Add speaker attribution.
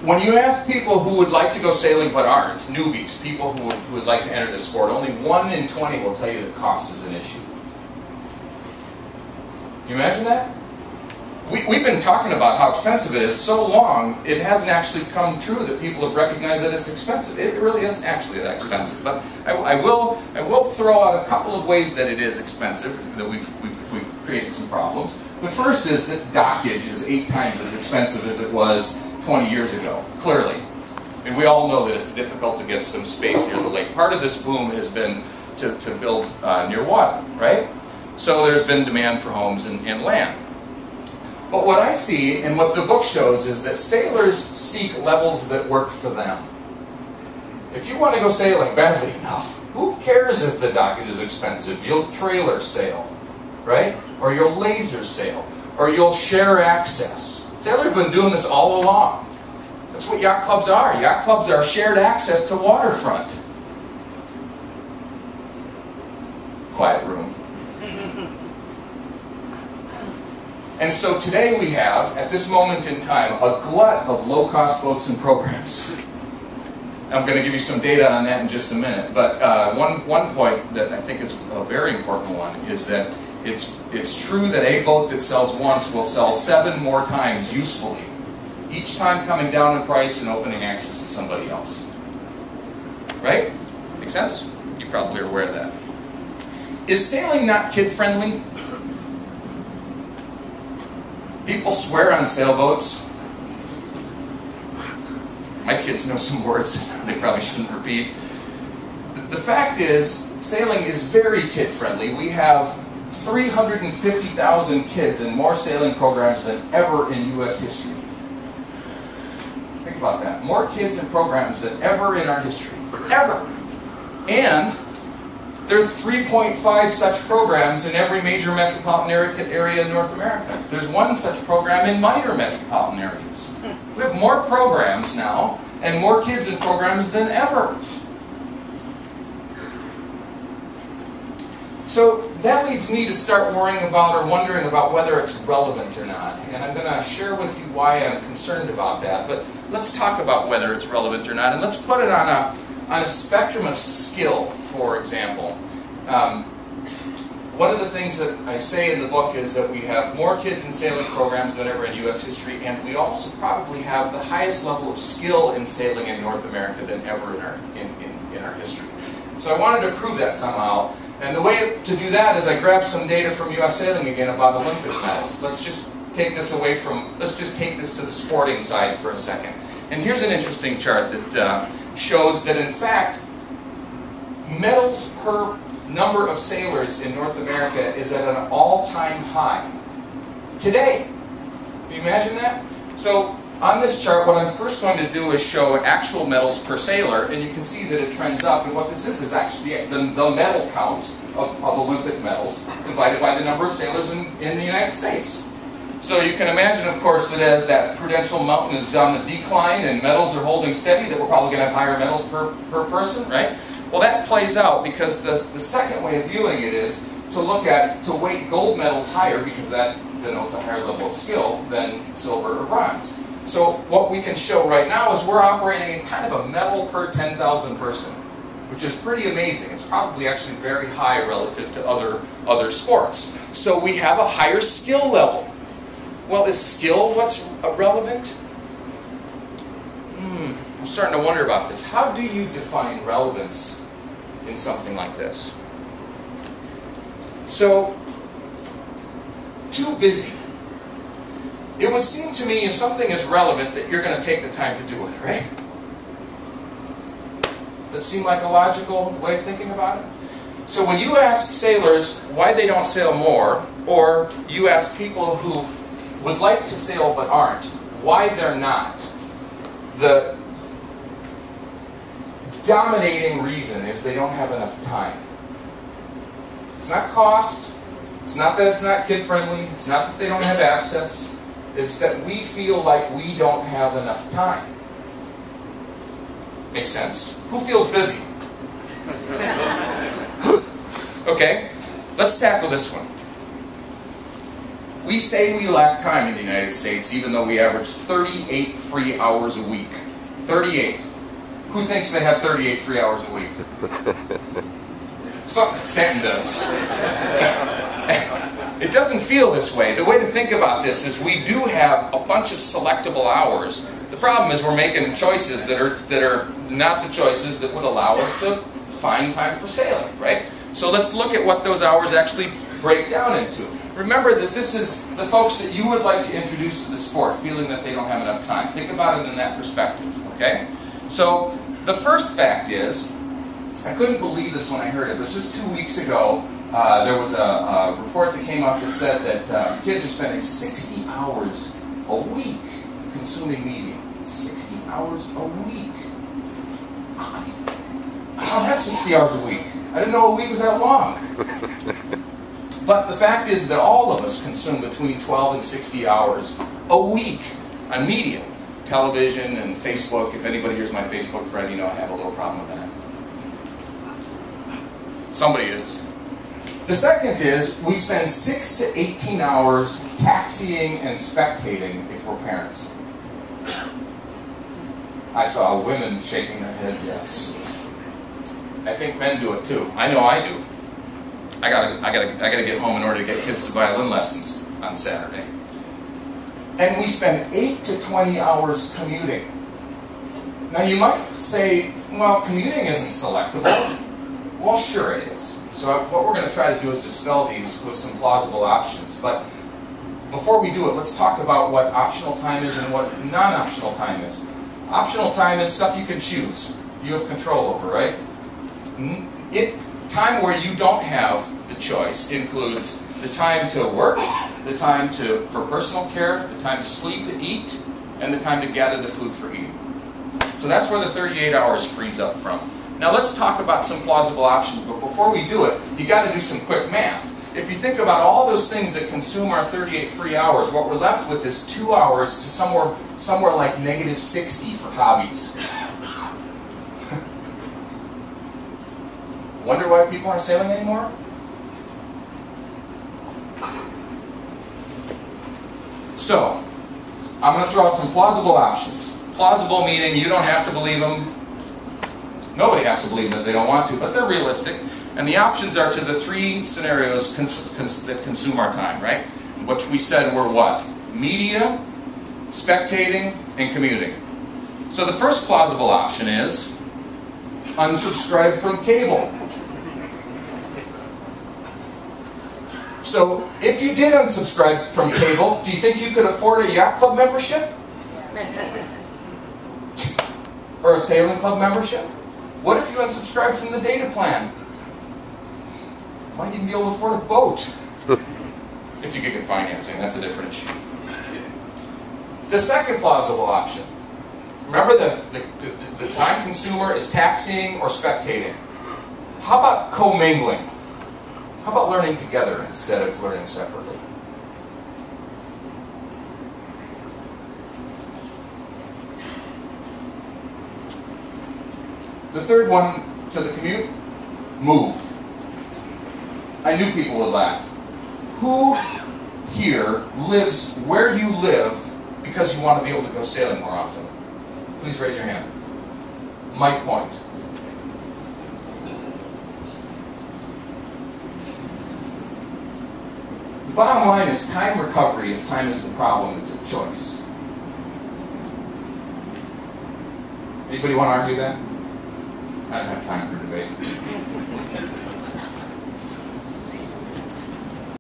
Speaker 1: when you ask people who would like to go sailing but aren't, newbies, people who would like to enter this sport, only 1 in 20 will tell you that cost is an issue. Can you imagine that? We've been talking about how expensive it is so long, it hasn't actually come true that people have recognized that it's expensive. It really isn't actually that expensive. But I will throw out a couple of ways that it is expensive, that we've created some problems. The first is that dockage is 8 times as expensive as it was 20 years ago, clearly. And we all know that it's difficult to get some space near the lake. Part of this boom has been to build near water, right? So there's been demand for homes and land. But what I see, and what the book shows, is that sailors seek levels that work for them. If you want to go sailing badly enough, who cares if the dockage is expensive? You'll trailer sail, right? Or you'll laser sail, or you'll share access. Sailors have been doing this all along. That's what yacht clubs are. Yacht clubs are shared access to waterfront. Quiet room. And so today we have, at this moment in time, a glut of low-cost boats and programs. I'm going to give you some data on that in just a minute. But one point that I think is a very important one is that it's true that a boat that sells once will sell 7 more times usefully, each time coming down in price and opening access to somebody else. Right? Make sense? You probably are aware of that. Is sailing not kid-friendly? People swear on sailboats. My kids know some words they probably shouldn't repeat. The fact is, sailing is very kid-friendly. We have 350,000 kids in more sailing programs than ever in U.S. history. Think about that. More kids in programs than ever in our history. Ever. And there are 3.5 such programs in every major metropolitan area in North America. There's 1 such program in minor metropolitan areas. We have more programs now, and more kids in programs than ever. So that leads me to start worrying about or wondering about whether it's relevant or not. And I'm going to share with you why I'm concerned about that. But let's talk about whether it's relevant or not. And let's put it on a spectrum of skill, for example. One of the things that I say in the book is that we have more kids in sailing programs than ever in U.S. history, and we also probably have the highest level of skill in sailing in North America than ever in our history. So I wanted to prove that somehow. And the way to do that is I grabbed some data from U.S. Sailing again about Olympic medals. Let's just take this to the sporting side for a second. And here's an interesting chart that shows that in fact, medals per number of sailors in North America is at an all-time high. Today. Can you imagine that? So on this chart, what I'm first going to do is show actual medals per sailor, and you can see that it trends up. And what this is actually the medal count of Olympic medals divided by the number of sailors in the United States. So you can imagine, of course, that as that Prudential Mountain is on the decline and medals are holding steady, that we're probably going to have higher medals per person, right? Well, that plays out because the second way of viewing it is to weight gold medals higher, because that denotes a higher level of skill than silver or bronze. So what we can show right now is we're operating in kind of a medal per 10,000 person, which is pretty amazing. It's probably actually very high relative to other sports. So we have a higher skill level. Well, is skill what's relevant? I'm starting to wonder about this. How do you define relevance in something like this? So, too busy. It would seem to me if something is relevant that you're going to take the time to do it, right? Does that seem like a logical way of thinking about it? So when you ask sailors why they don't sail more, or you ask people who would like to sail but aren't, why they're not, the dominating reason is they don't have enough time. It's not cost, it's not that it's not kid-friendly, it's not that they don't have access, it's that we feel like we don't have enough time. Makes sense? Who feels busy? Okay, let's tackle this one. We say we lack time in the United States, even though we average 38 free hours a week. 38. Who thinks they have 38 free hours a week? Stanton does. It doesn't feel this way. The way to think about this is we do have a bunch of selectable hours. The problem is we're making choices that are not the choices that would allow us to find time for sailing, right? So let's look at what those hours actually break down into. Remember that this is the folks that you would like to introduce to the sport, feeling that they don't have enough time. Think about it in that perspective, okay? So the first fact is, I couldn't believe this when I heard it, but just 2 weeks ago, there was a report that came out that said that kids are spending 60 hours a week consuming media. 60 hours a week. I don't have 60 hours a week. I didn't know a week was that long. But the fact is that all of us consume between 12 and 60 hours a week on media. Television and Facebook. If anybody here's my Facebook friend, you know I have a little problem with that. Somebody is. The second is we spend 6 to 18 hours taxiing and spectating if we're parents. I saw women shaking their head yes. I think men do it too. I know I do. I gotta get home in order to get kids to violin lessons on Saturday. And we spend 8 to 20 hours commuting. Now you might say, well, commuting isn't selectable. Well, sure it is. So what we're going to try to do is dispel these with some plausible options. But before we do it, let's talk about what optional time is and what non-optional time is. Optional time is stuff you can choose. You have control over, right? Time where you don't have the choice includes the time to work, the time for personal care, the time to sleep and eat, and the time to gather the food for eating. So that's where the 38 hours frees up from. Now let's talk about some plausible options, but before we do it, you got to do some quick math. If you think about all those things that consume our 38 free hours, what we're left with is 2 hours to somewhere like -60 for hobbies. Wonder why people aren't sailing anymore? So, I'm going to throw out some plausible options. Plausible meaning you don't have to believe them. Nobody has to believe them if they don't want to, but they're realistic. And the options are to the 3 scenarios that consume our time, right? Which we said were what? Media, spectating, and commuting. So the first plausible option is unsubscribe from cable. So if you did unsubscribe from cable, do you think you could afford a yacht club membership? Or a sailing club membership? What if you unsubscribe from the data plan? Might even be able to afford a boat. If you could get financing, that's a different issue. The second plausible option. Remember the time consumer is taxiing or spectating. How about commingling? How about learning together instead of learning separately? The third one to the commute, move. I knew people would laugh. Who here lives where you live because you want to be able to go sailing more often? Please raise your hand. My point. The bottom line is time recovery, if time is the problem, is a choice. Anybody want to argue that? I don't have time for debate.